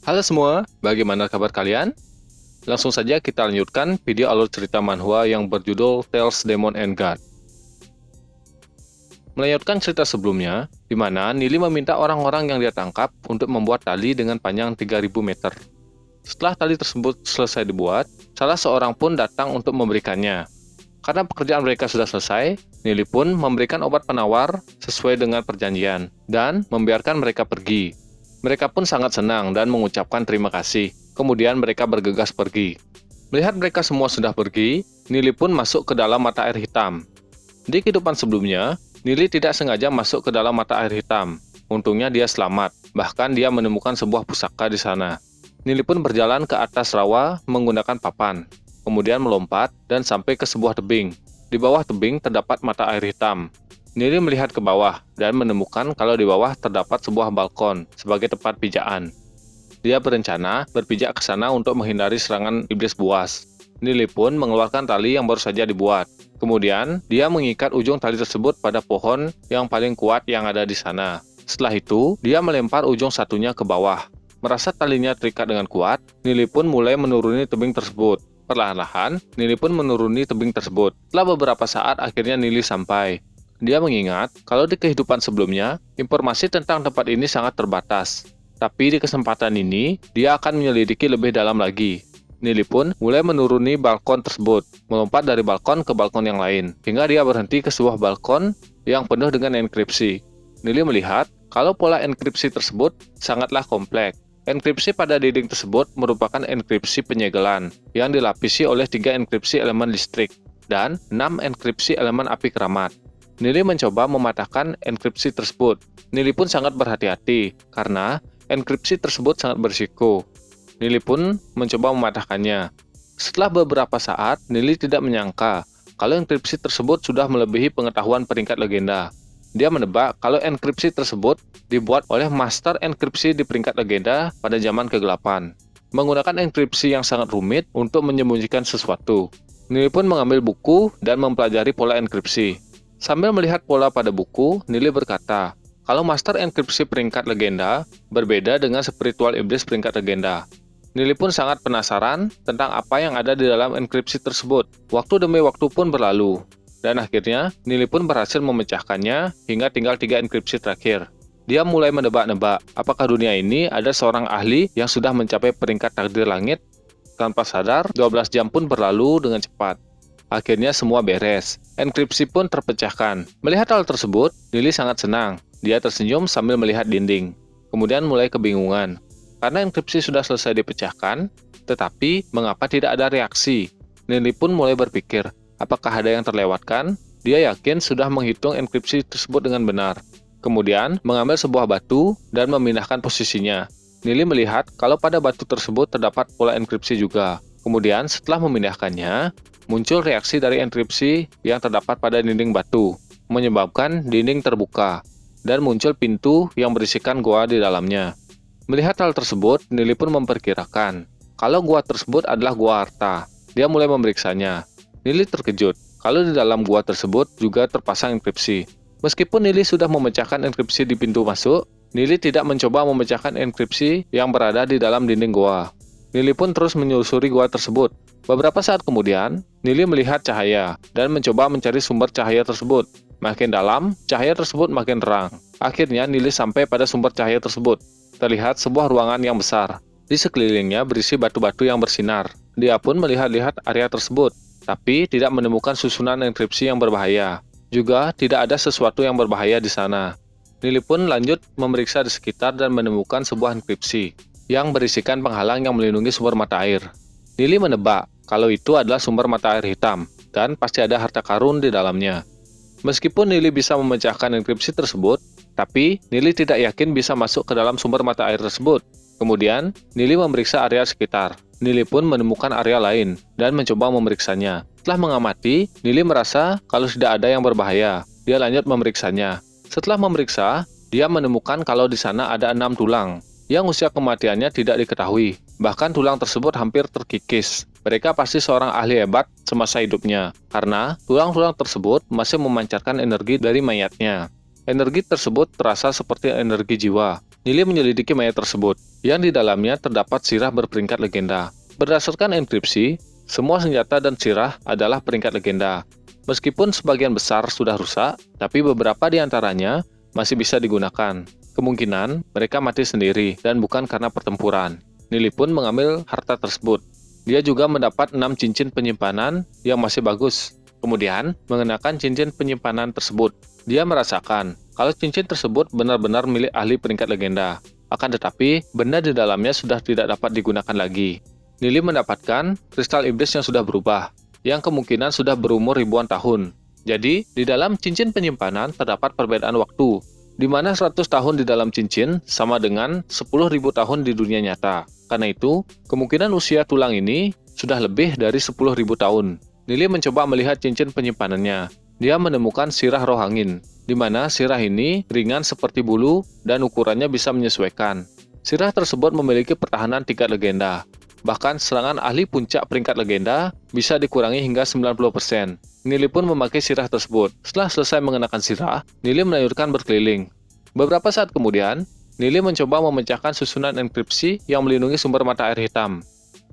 Halo semua, bagaimana kabar kalian? Langsung saja kita lanjutkan video alur cerita manhwa yang berjudul Tales Demon and God. Melanjutkan cerita sebelumnya, di mana Nili meminta orang-orang yang dia tangkap untuk membuat tali dengan panjang 3000 meter. Setelah tali tersebut selesai dibuat, salah seorang pun datang untuk memberikannya. Karena pekerjaan mereka sudah selesai, Nili pun memberikan obat penawar sesuai dengan perjanjian, dan membiarkan mereka pergi. Mereka pun sangat senang dan mengucapkan terima kasih. Kemudian mereka bergegas pergi. Melihat mereka semua sudah pergi, Nili pun masuk ke dalam mata air hitam. Di kehidupan sebelumnya, Nili tidak sengaja masuk ke dalam mata air hitam. Untungnya dia selamat, bahkan dia menemukan sebuah pusaka di sana. Nili pun berjalan ke atas rawa menggunakan papan, kemudian melompat dan sampai ke sebuah tebing. Di bawah tebing terdapat mata air hitam. Nili melihat ke bawah dan menemukan kalau di bawah terdapat sebuah balkon sebagai tempat pijaan. Dia berencana berpijak ke sana untuk menghindari serangan iblis buas. Nili pun mengeluarkan tali yang baru saja dibuat. Kemudian, dia mengikat ujung tali tersebut pada pohon yang paling kuat yang ada di sana. Setelah itu, dia melempar ujung satunya ke bawah. Merasa talinya terikat dengan kuat, Nili pun mulai menuruni tebing tersebut. Perlahan-lahan, Nili pun menuruni tebing tersebut. Setelah beberapa saat, akhirnya Nili sampai. Dia mengingat kalau di kehidupan sebelumnya, informasi tentang tempat ini sangat terbatas. Tapi di kesempatan ini, dia akan menyelidiki lebih dalam lagi. Nili pun mulai menuruni balkon tersebut, melompat dari balkon ke balkon yang lain, hingga dia berhenti ke sebuah balkon yang penuh dengan enkripsi. Nili melihat kalau pola enkripsi tersebut sangatlah kompleks. Enkripsi pada dinding tersebut merupakan enkripsi penyegelan, yang dilapisi oleh 3 enkripsi elemen listrik, dan 6 enkripsi elemen api keramat. Nili mencoba mematahkan enkripsi tersebut. Nili pun sangat berhati-hati, karena enkripsi tersebut sangat berisiko. Nili pun mencoba mematahkannya. Setelah beberapa saat, Nili tidak menyangka kalau enkripsi tersebut sudah melebihi pengetahuan peringkat legenda. Dia menebak kalau enkripsi tersebut dibuat oleh master enkripsi di peringkat legenda pada zaman ke-8. Menggunakan enkripsi yang sangat rumit untuk menyembunyikan sesuatu. Nili pun mengambil buku dan mempelajari pola enkripsi. Sambil melihat pola pada buku, Nili berkata, kalau master enkripsi peringkat legenda berbeda dengan spiritual iblis peringkat legenda. Nili pun sangat penasaran tentang apa yang ada di dalam enkripsi tersebut. Waktu demi waktu pun berlalu, dan akhirnya Nili pun berhasil memecahkannya hingga tinggal 3 enkripsi terakhir. Dia mulai menebak-nebak apakah dunia ini ada seorang ahli yang sudah mencapai peringkat takdir langit. Tanpa sadar, 12 jam pun berlalu dengan cepat. Akhirnya semua beres. Enkripsi pun terpecahkan. Melihat hal tersebut, Nili sangat senang. Dia tersenyum sambil melihat dinding. Kemudian mulai kebingungan. Karena enkripsi sudah selesai dipecahkan, tetapi mengapa tidak ada reaksi? Nili pun mulai berpikir, apakah ada yang terlewatkan? Dia yakin sudah menghitung enkripsi tersebut dengan benar. Kemudian mengambil sebuah batu dan memindahkan posisinya. Nili melihat kalau pada batu tersebut terdapat pola enkripsi juga. Kemudian setelah memindahkannya, muncul reaksi dari enkripsi yang terdapat pada dinding batu, menyebabkan dinding terbuka, dan muncul pintu yang berisikan goa di dalamnya. Melihat hal tersebut, Nili pun memperkirakan kalau gua tersebut adalah gua harta. Dia mulai memeriksanya. Nili terkejut kalau di dalam gua tersebut juga terpasang enkripsi. Meskipun Nili sudah memecahkan enkripsi di pintu masuk, Nili tidak mencoba memecahkan enkripsi yang berada di dalam dinding gua. Nili pun terus menyusuri gua tersebut. Beberapa saat kemudian, Nili melihat cahaya dan mencoba mencari sumber cahaya tersebut. Makin dalam, cahaya tersebut makin terang. Akhirnya Nili sampai pada sumber cahaya tersebut. Terlihat sebuah ruangan yang besar. Di sekelilingnya berisi batu-batu yang bersinar. Dia pun melihat-lihat area tersebut, tapi tidak menemukan susunan enkripsi yang berbahaya. Juga tidak ada sesuatu yang berbahaya di sana. Nili pun lanjut memeriksa di sekitar dan menemukan sebuah enkripsi yang berisikan penghalang yang melindungi sumber mata air. Nili menebak kalau itu adalah sumber mata air hitam, dan pasti ada harta karun di dalamnya. Meskipun Nili bisa memecahkan enkripsi tersebut, tapi Nili tidak yakin bisa masuk ke dalam sumber mata air tersebut. Kemudian, Nili memeriksa area sekitar. Nili pun menemukan area lain dan mencoba memeriksanya. Setelah mengamati, Nili merasa kalau tidak ada yang berbahaya. Dia lanjut memeriksanya. Setelah memeriksa, dia menemukan kalau di sana ada 6 tulang yang usia kematiannya tidak diketahui. Bahkan tulang tersebut hampir terkikis. Mereka pasti seorang ahli hebat semasa hidupnya, karena tulang-tulang tersebut masih memancarkan energi dari mayatnya. Energi tersebut terasa seperti energi jiwa. Nili menyelidiki mayat tersebut. yang di dalamnya terdapat sirah berperingkat legenda. Berdasarkan enkripsi, semua senjata dan sirah adalah peringkat legenda. Meskipun sebagian besar sudah rusak, tapi beberapa di antaranya masih bisa digunakan. Kemungkinan mereka mati sendiri dan bukan karena pertempuran. Nili pun mengambil harta tersebut. Dia juga mendapat 6 cincin penyimpanan yang masih bagus. Kemudian, mengenakan cincin penyimpanan tersebut. Dia merasakan kalau cincin tersebut benar-benar milik ahli peringkat legenda. Akan tetapi, benda di dalamnya sudah tidak dapat digunakan lagi. Nili mendapatkan kristal iblis yang sudah berubah, yang kemungkinan sudah berumur ribuan tahun. Jadi, di dalam cincin penyimpanan terdapat perbedaan waktu, di mana 100 tahun di dalam cincin sama dengan 10.000 tahun di dunia nyata. Karena itu, kemungkinan usia tulang ini sudah lebih dari 10.000 tahun. Nili mencoba melihat cincin penyimpanannya. Dia menemukan sirah roh angin, di mana sirah ini ringan seperti bulu dan ukurannya bisa menyesuaikan. Sirah tersebut memiliki pertahanan tingkat legenda. Bahkan serangan ahli puncak peringkat legenda bisa dikurangi hingga 90%. Nili pun memakai sirah tersebut. Setelah selesai mengenakan sirah, Nili melayurkan berkeliling. Beberapa saat kemudian, Nili mencoba memecahkan susunan enkripsi yang melindungi sumber mata air hitam.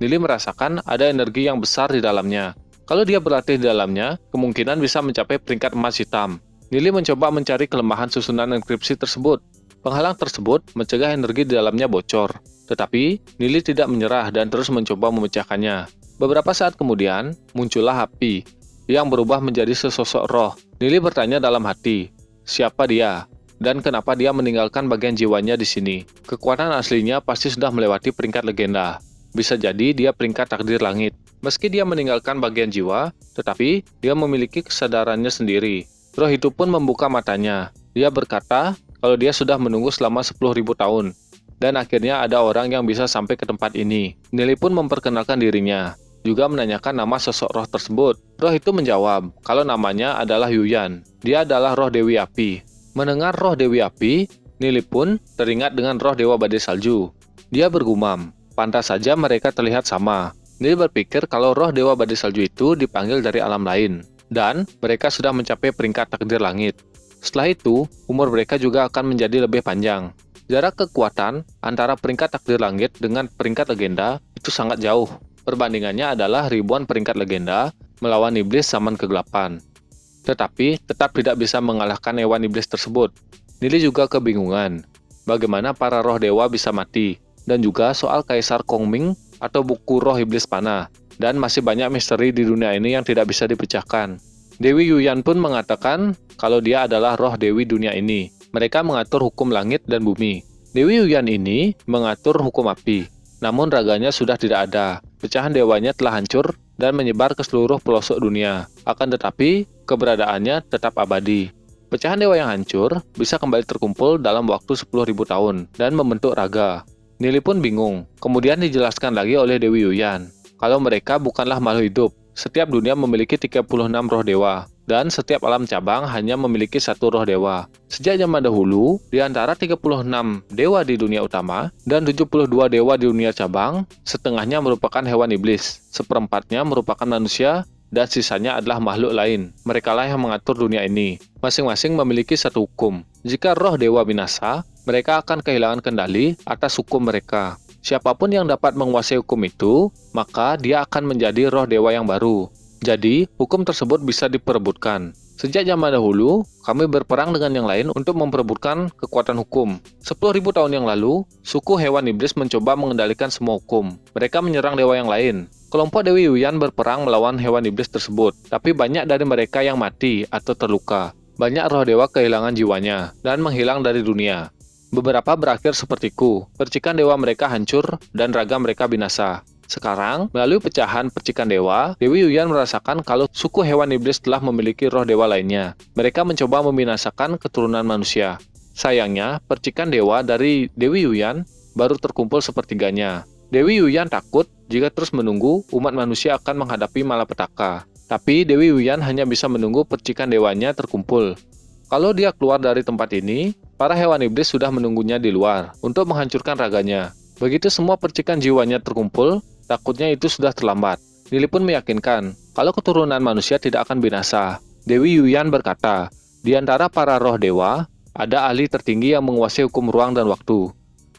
Nili merasakan ada energi yang besar di dalamnya. Kalau dia berlatih di dalamnya, kemungkinan bisa mencapai peringkat emas hitam. Nili mencoba mencari kelemahan susunan enkripsi tersebut. Penghalang tersebut mencegah energi di dalamnya bocor. Tetapi, Nili tidak menyerah dan terus mencoba memecahkannya. Beberapa saat kemudian, muncullah api yang berubah menjadi sesosok roh. Nili bertanya dalam hati, siapa dia? Dan kenapa dia meninggalkan bagian jiwanya di sini? Kekuatan aslinya pasti sudah melewati peringkat legenda. Bisa jadi dia peringkat takdir langit. Meski dia meninggalkan bagian jiwa, tetapi dia memiliki kesadarannya sendiri. Roh itu pun membuka matanya. Dia berkata kalau dia sudah menunggu selama 10.000 tahun. Dan akhirnya ada orang yang bisa sampai ke tempat ini. Nili pun memperkenalkan dirinya, juga menanyakan nama sosok roh tersebut. Roh itu menjawab kalau namanya adalah Yuyan. Dia adalah roh Dewi Api. Mendengar roh Dewi Api, Nili pun teringat dengan roh Dewa Badai Salju. Dia bergumam, pantas saja mereka terlihat sama. Nili berpikir kalau roh Dewa Badai Salju itu dipanggil dari alam lain, dan mereka sudah mencapai peringkat takdir langit. Setelah itu, umur mereka juga akan menjadi lebih panjang. Jarak kekuatan antara peringkat takdir langit dengan peringkat legenda itu sangat jauh. Perbandingannya adalah ribuan peringkat legenda melawan iblis zaman kegelapan. Tetapi tetap tidak bisa mengalahkan hewan iblis tersebut. Nili juga kebingungan bagaimana para roh dewa bisa mati, dan juga soal Kaisar Kongming atau buku roh iblis panah, dan masih banyak misteri di dunia ini yang tidak bisa dipecahkan. Dewi Yuyan pun mengatakan kalau dia adalah roh dewi dunia ini. Mereka mengatur hukum langit dan bumi. Dewi Yuyan ini mengatur hukum api, namun raganya sudah tidak ada. Pecahan dewanya telah hancur dan menyebar ke seluruh pelosok dunia. Akan tetapi, keberadaannya tetap abadi. Pecahan dewa yang hancur bisa kembali terkumpul dalam waktu 10.000 tahun dan membentuk raga. Nili pun bingung. Kemudian dijelaskan lagi oleh Dewi Yuyan kalau mereka bukanlah makhluk hidup. Setiap dunia memiliki 36 roh dewa, dan setiap alam cabang hanya memiliki satu roh dewa. Sejak zaman dahulu, di antara 36 dewa di dunia utama dan 72 dewa di dunia cabang, setengahnya merupakan hewan iblis, seperempatnya merupakan manusia, dan sisanya adalah makhluk lain. Merekalah yang mengatur dunia ini. Masing-masing memiliki satu hukum. Jika roh dewa binasa, mereka akan kehilangan kendali atas hukum mereka. Siapapun yang dapat menguasai hukum itu, maka dia akan menjadi roh dewa yang baru. Jadi, hukum tersebut bisa diperebutkan. Sejak zaman dahulu, kami berperang dengan yang lain untuk memperebutkan kekuatan hukum. 10.000 tahun yang lalu, suku hewan iblis mencoba mengendalikan semua hukum. Mereka menyerang dewa yang lain. Kelompok Dewi Yuyan berperang melawan hewan iblis tersebut, tapi banyak dari mereka yang mati atau terluka. Banyak roh dewa kehilangan jiwanya dan menghilang dari dunia. Beberapa berakhir sepertiku, percikan dewa mereka hancur dan raga mereka binasa. Sekarang, melalui pecahan percikan dewa, Dewi Yuyan merasakan kalau suku hewan iblis telah memiliki roh dewa lainnya. Mereka mencoba membinasakan keturunan manusia. Sayangnya, percikan dewa dari Dewi Yuyan baru terkumpul sepertiganya. Dewi Yuyan takut jika terus menunggu, umat manusia akan menghadapi malapetaka. Tapi Dewi Yuyan hanya bisa menunggu percikan dewanya terkumpul. Kalau dia keluar dari tempat ini, para hewan iblis sudah menunggunya di luar untuk menghancurkan raganya. Begitu semua percikan jiwanya terkumpul, takutnya itu sudah terlambat. Nili pun meyakinkan kalau keturunan manusia tidak akan binasa. Dewi Yuyan berkata, di antara para roh dewa, ada ahli tertinggi yang menguasai hukum ruang dan waktu.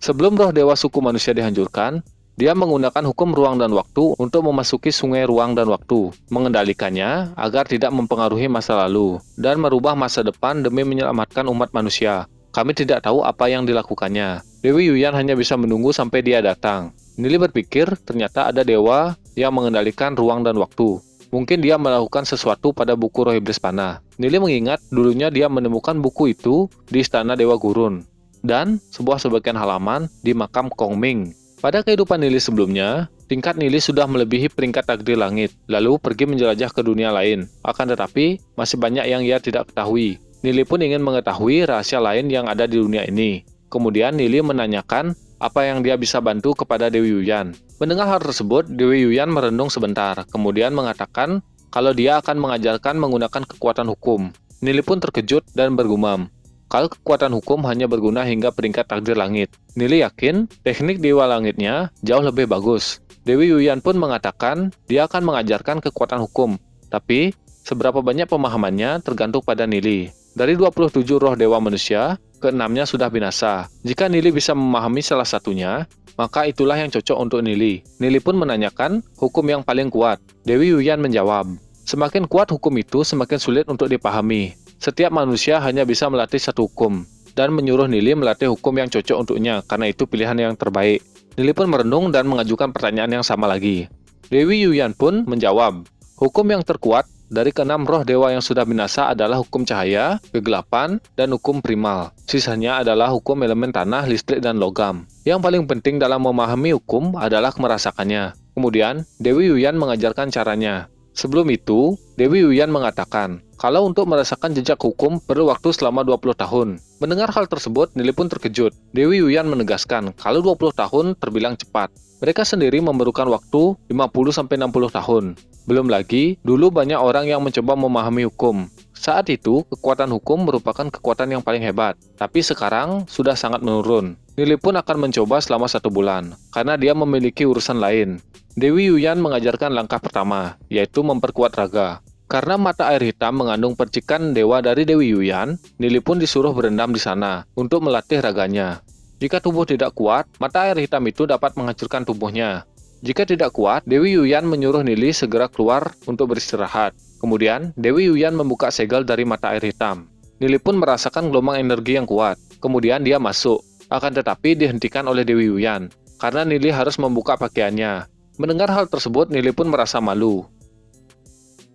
Sebelum roh dewa suku manusia dihancurkan, dia menggunakan hukum ruang dan waktu untuk memasuki sungai ruang dan waktu, mengendalikannya agar tidak mempengaruhi masa lalu, dan merubah masa depan demi menyelamatkan umat manusia. Kami tidak tahu apa yang dilakukannya. Dewi Yuyan hanya bisa menunggu sampai dia datang. Nili berpikir ternyata ada dewa yang mengendalikan ruang dan waktu. Mungkin dia melakukan sesuatu pada buku roh iblis panah. Nili mengingat dulunya dia menemukan buku itu di istana Dewa Gurun dan sebuah sebagian halaman di makam Kong Ming. Pada kehidupan Nili sebelumnya, tingkat Nili sudah melebihi peringkat takdir langit, lalu pergi menjelajah ke dunia lain. Akan tetapi, masih banyak yang ia tidak ketahui. Nili pun ingin mengetahui rahasia lain yang ada di dunia ini. Kemudian Nili menanyakan apa yang dia bisa bantu kepada Dewi Yuyan. Mendengar hal tersebut, Dewi Yuyan merenung sebentar, kemudian mengatakan kalau dia akan mengajarkan menggunakan kekuatan hukum. Nili pun terkejut dan bergumam, kalau kekuatan hukum hanya berguna hingga peringkat takdir langit. Nili yakin teknik Dewa Langitnya jauh lebih bagus. Dewi Yuyan pun mengatakan dia akan mengajarkan kekuatan hukum, tapi seberapa banyak pemahamannya tergantung pada Nili. Dari 27 roh dewa manusia, keenamnya sudah binasa. Jika Nili bisa memahami salah satunya, maka itulah yang cocok untuk Nili. Nili pun menanyakan hukum yang paling kuat. Dewi Yuyan menjawab, semakin kuat hukum itu, semakin sulit untuk dipahami. Setiap manusia hanya bisa melatih satu hukum, dan menyuruh Nili melatih hukum yang cocok untuknya, karena itu pilihan yang terbaik. Nili pun merenung dan mengajukan pertanyaan yang sama lagi. Dewi Yuyan pun menjawab, hukum yang terkuat dari keenam roh dewa yang sudah binasa adalah hukum cahaya, kegelapan, dan hukum primal. Sisanya adalah hukum elemen tanah, listrik, dan logam. Yang paling penting dalam memahami hukum adalah merasakannya. Kemudian, Dewi Yuyan mengajarkan caranya. Sebelum itu, Dewi Yuyan mengatakan, kalau untuk merasakan jejak hukum perlu waktu selama 20 tahun. Mendengar hal tersebut, Nili pun terkejut. Dewi Yuyan menegaskan, kalau 20 tahun terbilang cepat. Mereka sendiri memerlukan waktu 50-60 tahun. Belum lagi, dulu banyak orang yang mencoba memahami hukum. Saat itu, kekuatan hukum merupakan kekuatan yang paling hebat. Tapi sekarang, sudah sangat menurun. Nili pun akan mencoba selama 1 bulan, karena dia memiliki urusan lain. Dewi Yuyan mengajarkan langkah pertama, yaitu memperkuat raga. Karena mata air hitam mengandung percikan dewa dari Dewi Yuyan, Nili pun disuruh berendam di sana, untuk melatih raganya. Jika tubuh tidak kuat, mata air hitam itu dapat menghancurkan tubuhnya. Jika tidak kuat, Dewi Yuyan menyuruh Nili segera keluar untuk beristirahat. Kemudian, Dewi Yuyan membuka segel dari mata air hitam. Nili pun merasakan gelombang energi yang kuat. Kemudian dia masuk, akan tetapi dihentikan oleh Dewi Yuyan, karena Nili harus membuka pakaiannya. Mendengar hal tersebut, Nili pun merasa malu.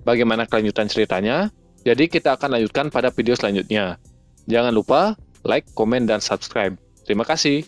Bagaimana kelanjutan ceritanya? Jadi kita akan lanjutkan pada video selanjutnya. Jangan lupa like, komen, dan subscribe. Terima kasih.